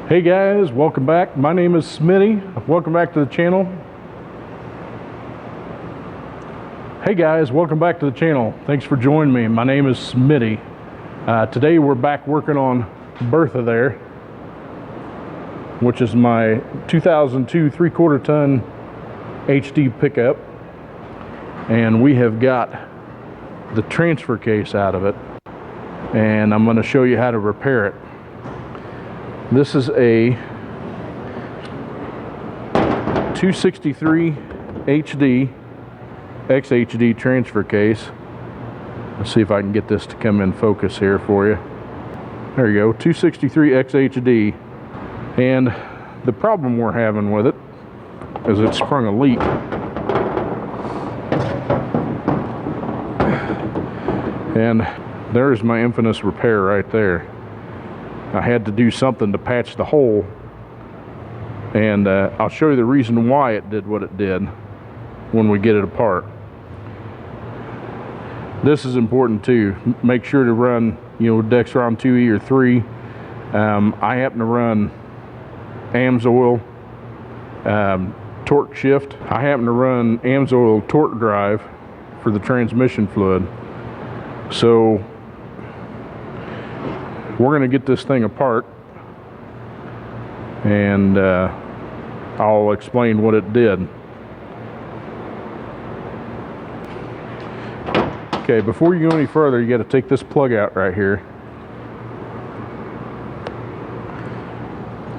Hey guys, welcome back. My name is Smitty. Welcome back to the channel. Hey guys, welcome back to the channel. Thanks for joining me. My name is Smitty. Today we're back working on Bertha there, which is my 2002 3/4 ton HD pickup. And we have got the transfer case out of it. And I'm going to show you how to repair it. This is a 263 HD XHD transfer case. Let's see if I can get this to come in focus here for you. There you go, 263 XHD. And the problem we're having with it is it sprung a leak. And there's my infamous repair right there. I had to do something to patch the hole, and I'll show you the reason why it did what it did when we get it apart. This is important too. Make sure to run, Dexron 2E or 3. I happen to run AMSOIL torque shift. I happen to run AMSOIL torque drive for the transmission fluid. So we're going to get this thing apart, and I'll explain what it did. Okay, before you go any further, you got to take this plug out right here.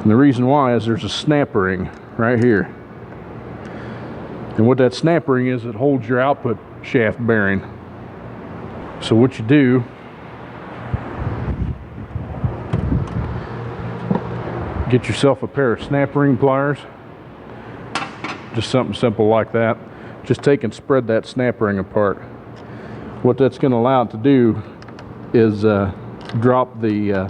And the reason why is there's a snap ring right here. And what that snap ring is, it holds your output shaft bearing. So what you do, get yourself a pair of snap ring pliers, just something simple like that. Just take and spread that snap ring apart. What that's going to allow it to do is drop the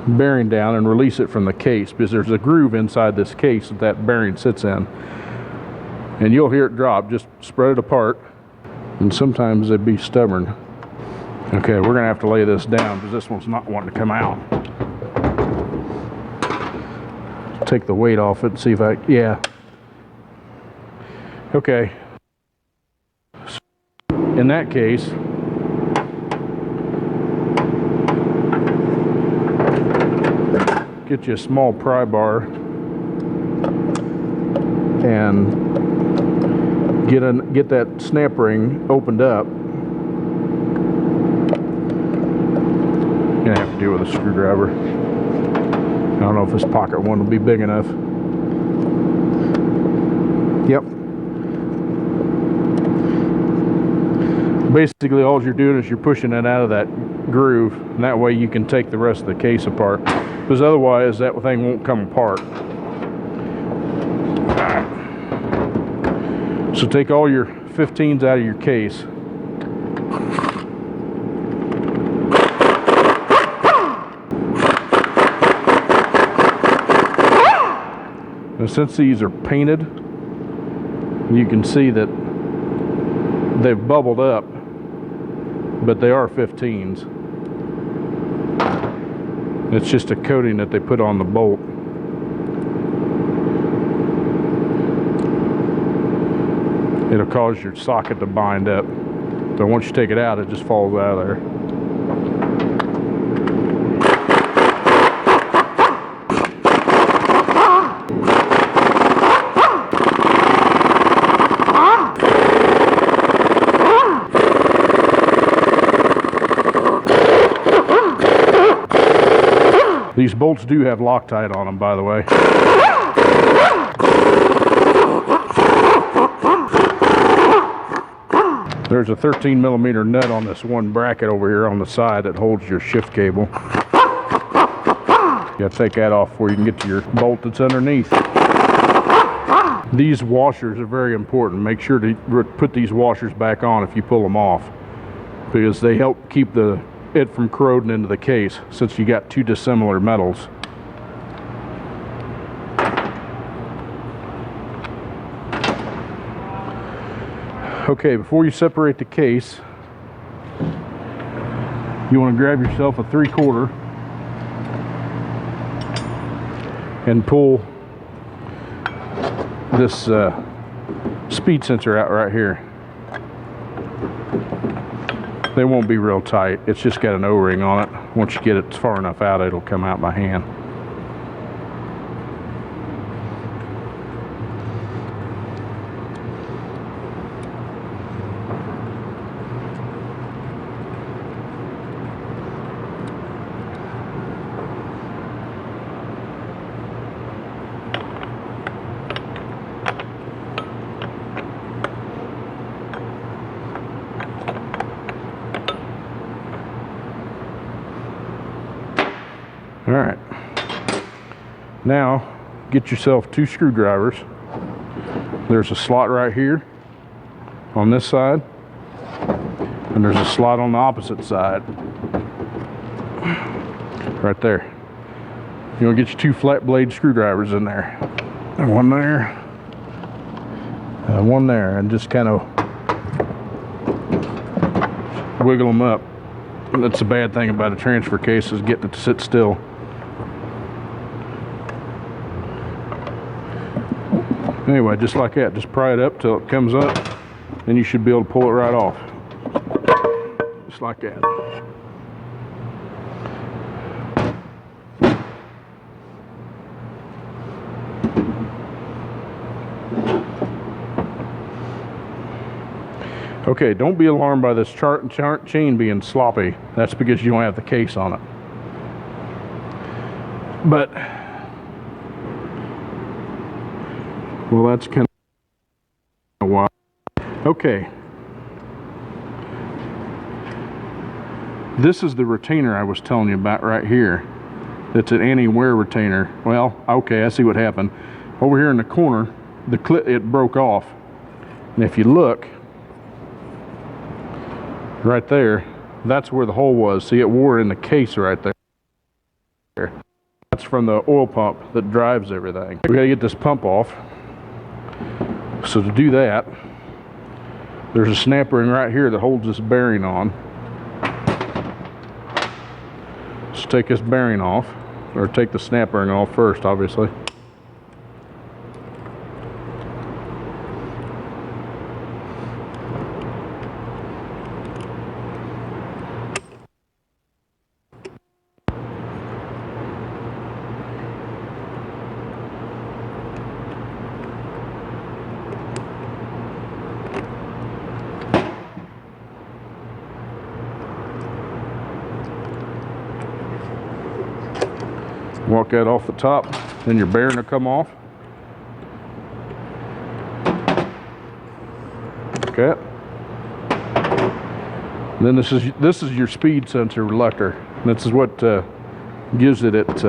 bearing down and release it from the case, because there's a groove inside this case that bearing sits in. And you'll hear it drop. Just spread it apart, and sometimes they'd be stubborn. Okay, we're going to have to lay this down because this one's not wanting to come out. Take the weight off it and see if yeah. Okay. In that case, get you a small pry bar and get that snap ring opened up. You're gonna have to deal with a screwdriver. I don't know if this pocket one will be big enough. Yep. Basically, all you're doing is you're pushing it out of that groove, and that way you can take the rest of the case apart. Because otherwise, that thing won't come apart. Alright. So take all your 15s out of your case. And since these are painted, you can see that they've bubbled up, but they are 15s. It's just a coating that they put on the bolt. It'll cause your socket to bind up. So once you take it out, it just falls out of there. These bolts do have Loctite on them, by the way. There's a 13mm nut on this one bracket over here on the side that holds your shift cable. You gotta take that off before you can get to your bolt that's underneath. These washers are very important. Make sure to put these washers back on if you pull them off, because they help keep it from corroding into the case, since you got two dissimilar metals. Okay, before you separate the case, you want to grab yourself a 3/4 and pull this speed sensor out right here. They won't be real tight. It's just got an O-ring on it. Once you get it far enough out, it'll come out by hand. All right, now get yourself 2 screwdrivers. There's a slot right here on this side, and there's a slot on the opposite side right there. You want to get your 2 flat blade screwdrivers in there, and one there and one there, and just kind of wiggle them up. That's the bad thing about a transfer case, is getting it to sit still. Anyway, just like that, just pry it up till it comes up, and you should be able to pull it right off. Just like that. Okay, don't be alarmed by this chain being sloppy. That's because you don't have the case on it. But well, that's kind of wild. Okay. This is the retainer I was telling you about right here. It's an anti-wear retainer. Well, okay, I see what happened. Over here in the corner, the clip, it broke off. And if you look, right there, that's where the hole was. See, it wore in the case right there. That's from the oil pump that drives everything. We gotta get this pump off. So to do that, there's a snap ring right here that holds this bearing on. Let's take this bearing off, or take the snap ring off first, obviously. Walk that off the top, then your bearing will come off. Okay. Then this is your speed sensor reluctor. This is what gives it its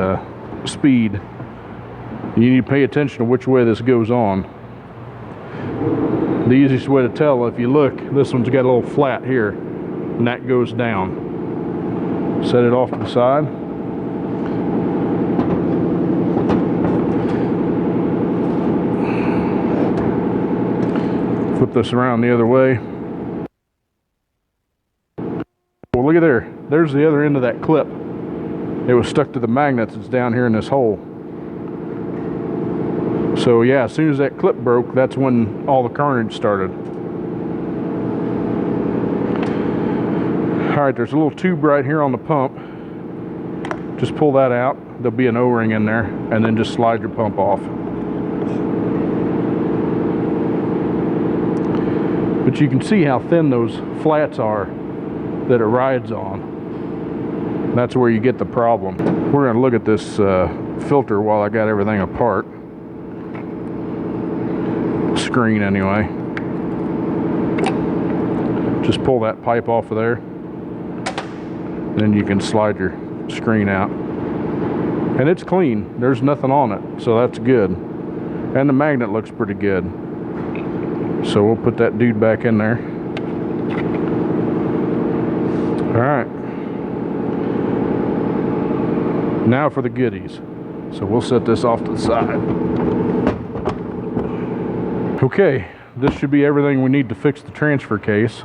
speed. You need to pay attention to which way this goes on. The easiest way to tell, if you look, this one's got a little flat here, and that goes down. Set it off to the side. Flip this around the other way. Well, look at there. There's the other end of that clip. It was stuck to the magnets that's down here in this hole. So yeah, as soon as that clip broke, that's when all the carnage started. All right, there's a little tube right here on the pump. Just pull that out. There'll be an O-ring in there, and then just slide your pump off. But you can see how thin those flats are that it rides on. That's where you get the problem. We're going to look at this filter while I got everything apart. Screen anyway. Just pull that pipe off of there. Then you can slide your screen out. And it's clean. There's nothing on it, so that's good. And the magnet looks pretty good. So we'll put that dude back in there. All right. Now for the goodies. So we'll set this off to the side. Okay, this should be everything we need to fix the transfer case.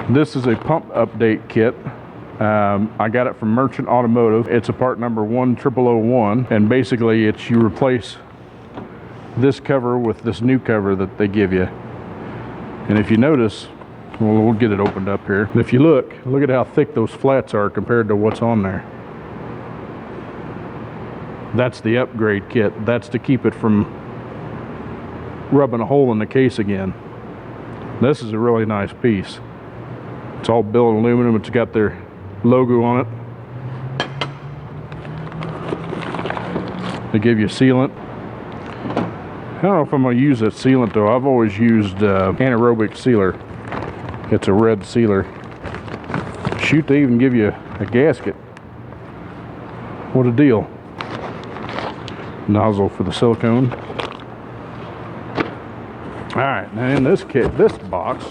This is a pump update kit. I got it from Merchant Automotive. It's a part number 10001, and basically it's you replace this cover with this new cover that they give you. And if you notice, well, we'll get it opened up here. And if you look at how thick those flats are compared to what's on there. That's the upgrade kit. That's to keep it from rubbing a hole in the case again. This is a really nice piece. It's all billet aluminum. It's got their logo on it. They give you sealant. I don't know if I'm going to use that sealant though. I've always used anaerobic sealer. It's a red sealer. Shoot, they even give you a gasket. What a deal. Nozzle for the silicone. Alright, now in this kit, this box,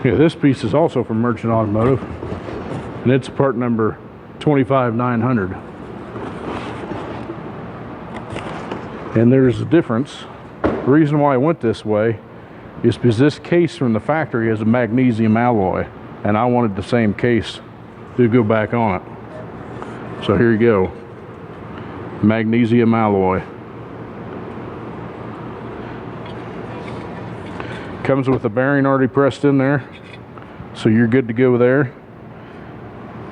yeah, this piece is also from Merchant Automotive, and it's part number 25900. And there's a difference. The reason why I went this way is because this case from the factory has a magnesium alloy, and I wanted the same case to go back on it. So here you go. Magnesium alloy. Comes with a bearing already pressed in there, so you're good to go there.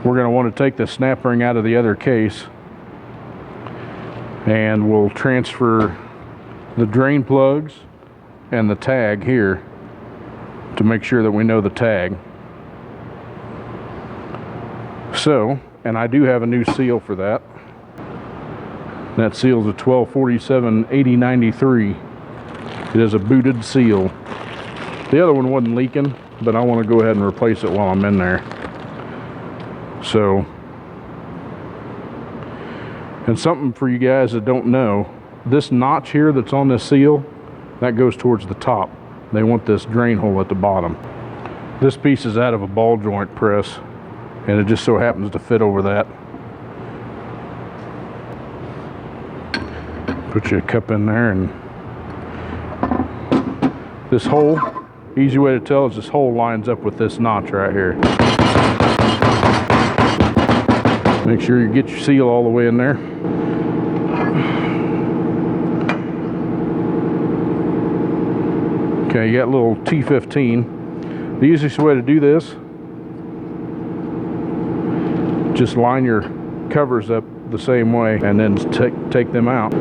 We're going to want to take the snap ring out of the other case, and we'll transfer the drain plugs and the tag here to make sure that we know the tag. So, and I do have a new seal for that. That seal is a 1247-8093. It is a booted seal. The other one wasn't leaking, but I want to go ahead and replace it while I'm in there. So, and something for you guys that don't know, this notch here that's on this seal, that goes towards the top. They want this drain hole at the bottom. This piece is out of a ball joint press, and it just so happens to fit over that. Put your cup in there, and this hole, easy way to tell is this hole lines up with this notch right here. Make sure you get your seal all the way in there. Okay, you got a little T15. The easiest way to do this, just line your covers up the same way and then take them out.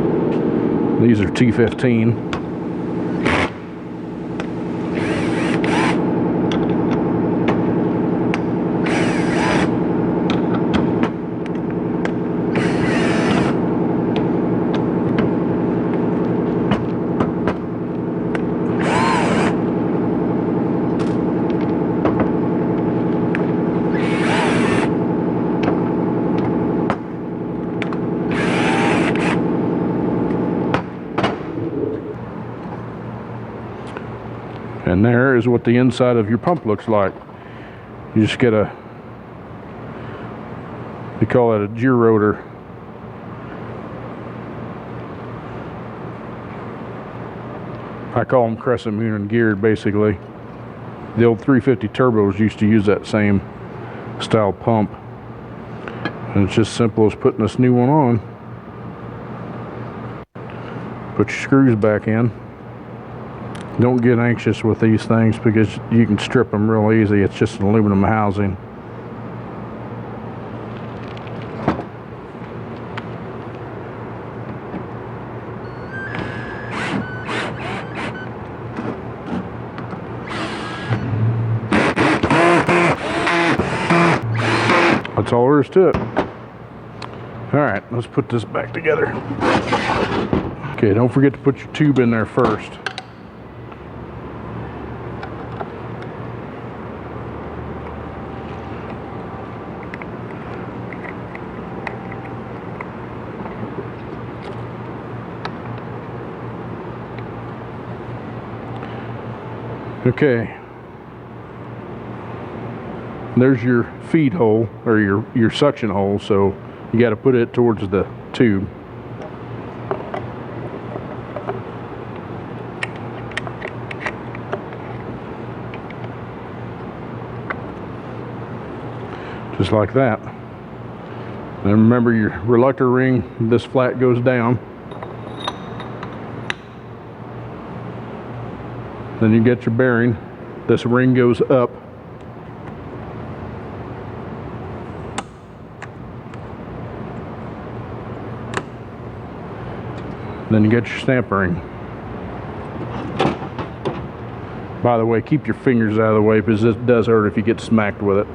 These are T15. And there is what the inside of your pump looks like. You just get a, they call it a gerotor. I call them crescent moon and geared, basically. The old 350 turbos used to use that same style pump. And it's just simple as putting this new one on. Put your screws back in. Don't get anxious with these things because you can strip them real easy. It's just an aluminum housing. That's all there is to it. All right, let's put this back together. Okay, don't forget to put your tube in there first. Okay, there's your feed hole, or your suction hole, so you got to put it towards the tube. Just like that. And remember, your reluctor ring, this flat goes down. Then you get your bearing. This ring goes up. Then you get your snap ring. By the way, keep your fingers out of the way because this does hurt if you get smacked with it.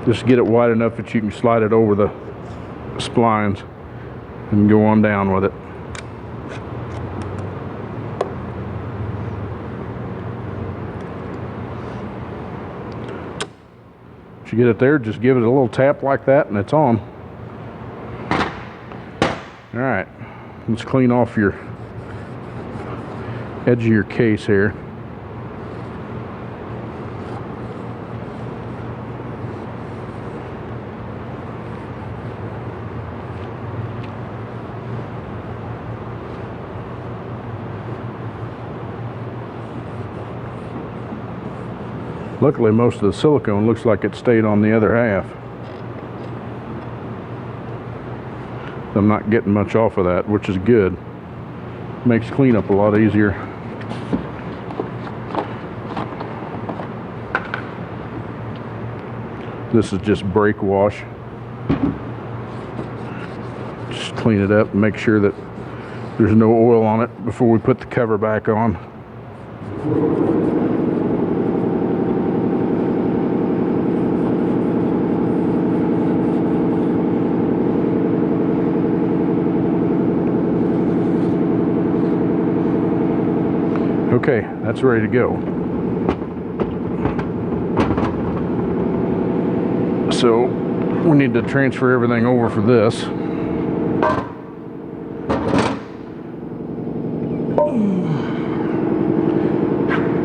Just get it wide enough that you can slide it over the splines and go on down with it. Once you get it there, just give it a little tap like that and it's on. Alright, let's clean off your edge of your case here. Luckily, most of the silicone looks like it stayed on the other half. I'm not getting much off of that, which is good. Makes cleanup a lot easier. This is just brake wash. Just clean it up and make sure that there's no oil on it before we put the cover back on. Okay, that's ready to go. So we need to transfer everything over for this.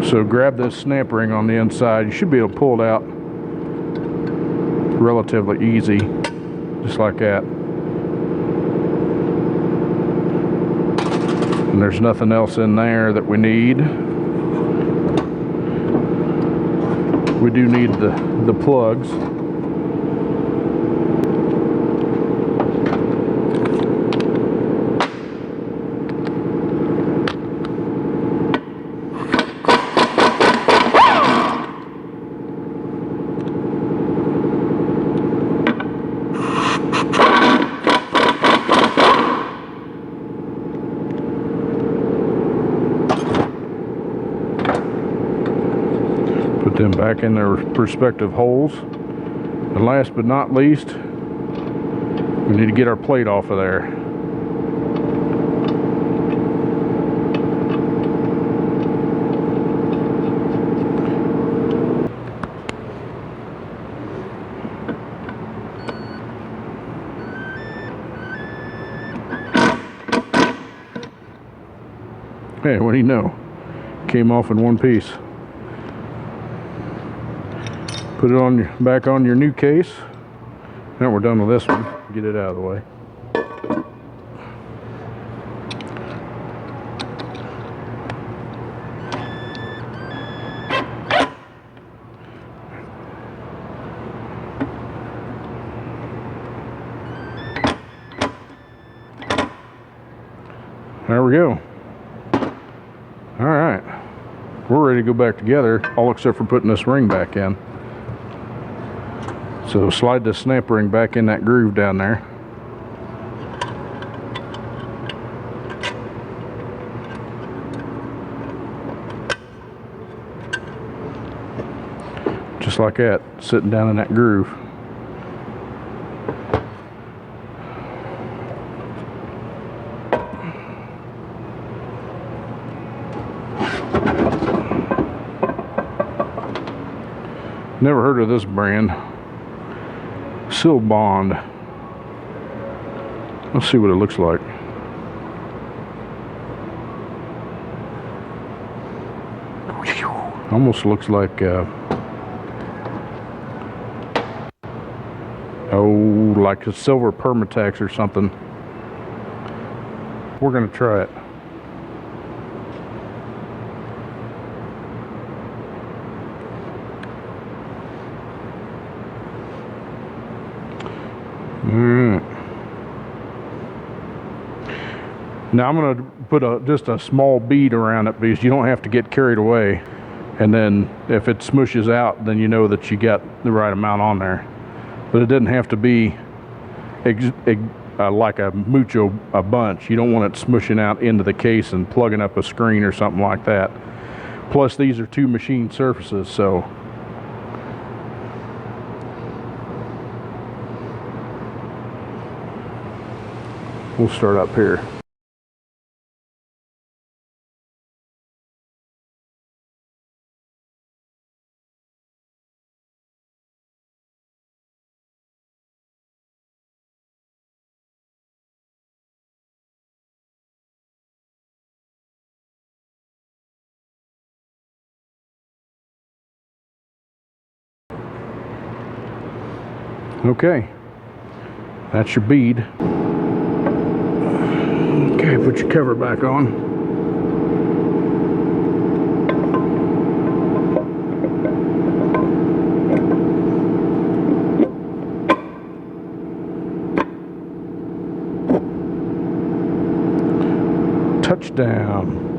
So grab this snap ring on the inside. You should be able to pull it out relatively easy, just like that. And there's nothing else in there that we need. We do need the plugs. Put them back in their respective holes. And last but not least, we need to get our plate off of there. Hey, what do you know? Came off in one piece. Put it on back on your new case. Now we're done with this one. Get it out of the way. There we go. All right, we're ready to go back together, all except for putting this ring back in. So slide the snap ring back in that groove down there. Just like that, sitting down in that groove. Never heard of this brand. Seal Bond. Let's see what it looks like. Almost looks like Oh, like a silver Permatex or something. We're gonna try it. Now I'm gonna put just a small bead around it because you don't have to get carried away. And then if it smushes out, then you know that you got the right amount on there. But it doesn't have to be like a bunch. You don't want it smushing out into the case and plugging up a screen or something like that. Plus these are two machine surfaces, so we'll start up here. Okay, that's your bead. Okay, put your cover back on. Touchdown.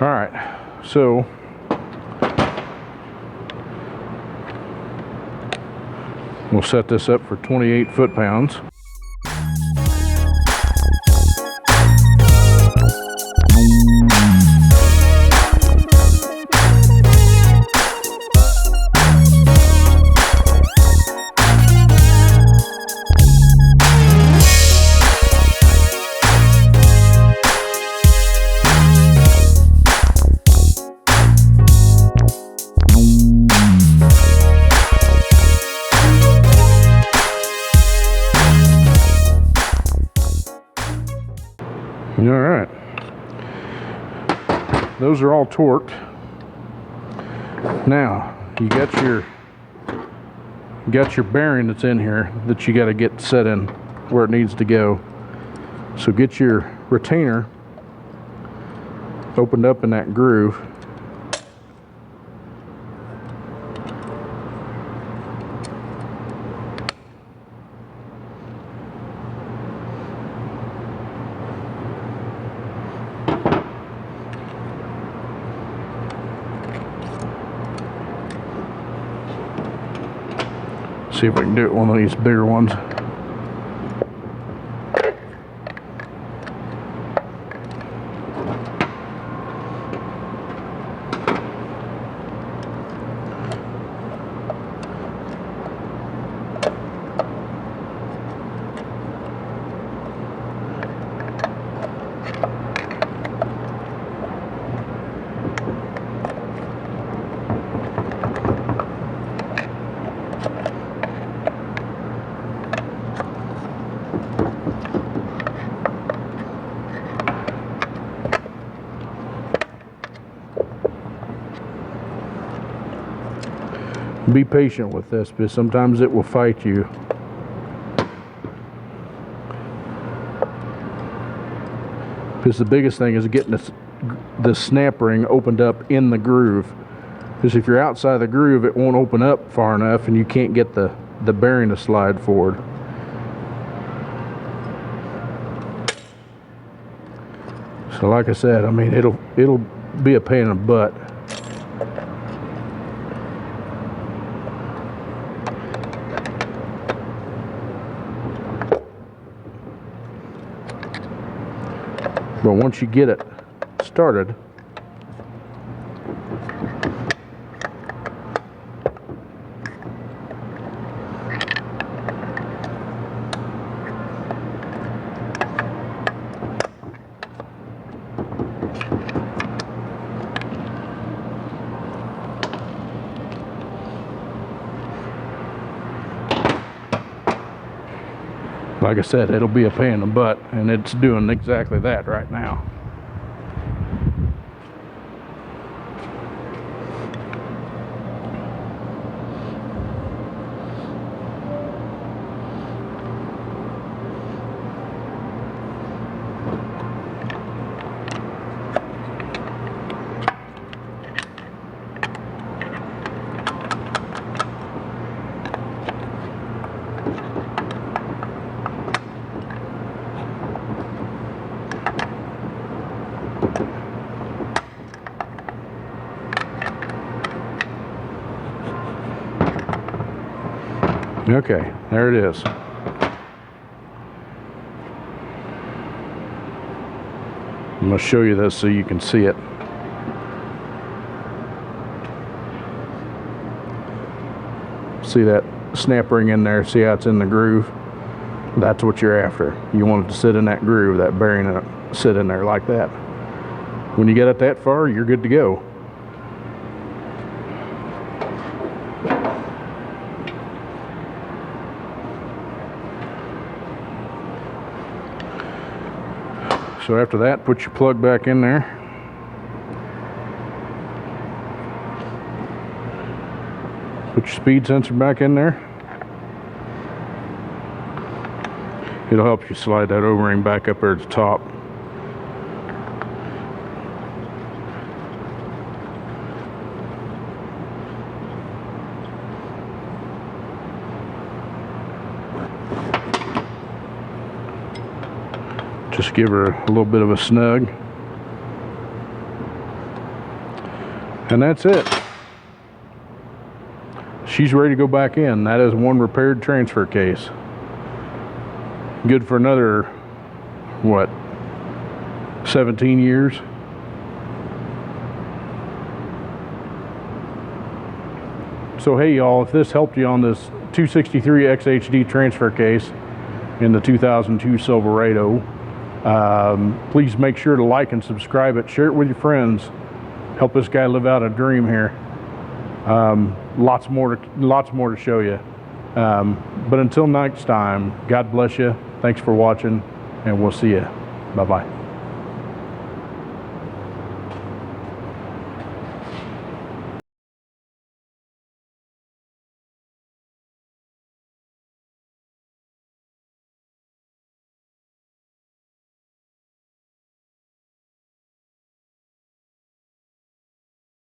All right, so we'll set this up for 28 foot-pounds. All right, those are all torqued. Now you got your bearing that's in here that you got to get set in where it needs to go. So get your retainer opened up in that groove. See if I can do it with one of these bigger ones. Be patient with this, because sometimes it will fight you. Because the biggest thing is getting the snap ring opened up in the groove. Because if you're outside the groove, it won't open up far enough and you can't get the bearing to slide forward. So like I said, I mean, it'll be a pain in the butt. But once you get it started, like I said, it'll be a pain in the butt, and it's doing exactly that right now. Okay, there it is. I'm going to show you this so you can see it. See that snap ring in there? See how it's in the groove? That's what you're after. You want it to sit in that groove, that bearing sit in there like that. When you get it that far, you're good to go. So after that, put your plug back in there. Put your speed sensor back in there. It'll help you slide that O-ring back up there at the top. Just give her a little bit of a snug. And that's it. She's ready to go back in. That is one repaired transfer case. Good for another, what, 17 years? So hey y'all, if this helped you on this 263 XHD transfer case in the 2002 Silverado, please make sure to like and subscribe it. Share it with your friends. Help this guy live out a dream here. Lots more to show you. But until next time, God bless you. Thanks for watching, and we'll see you. Bye-bye.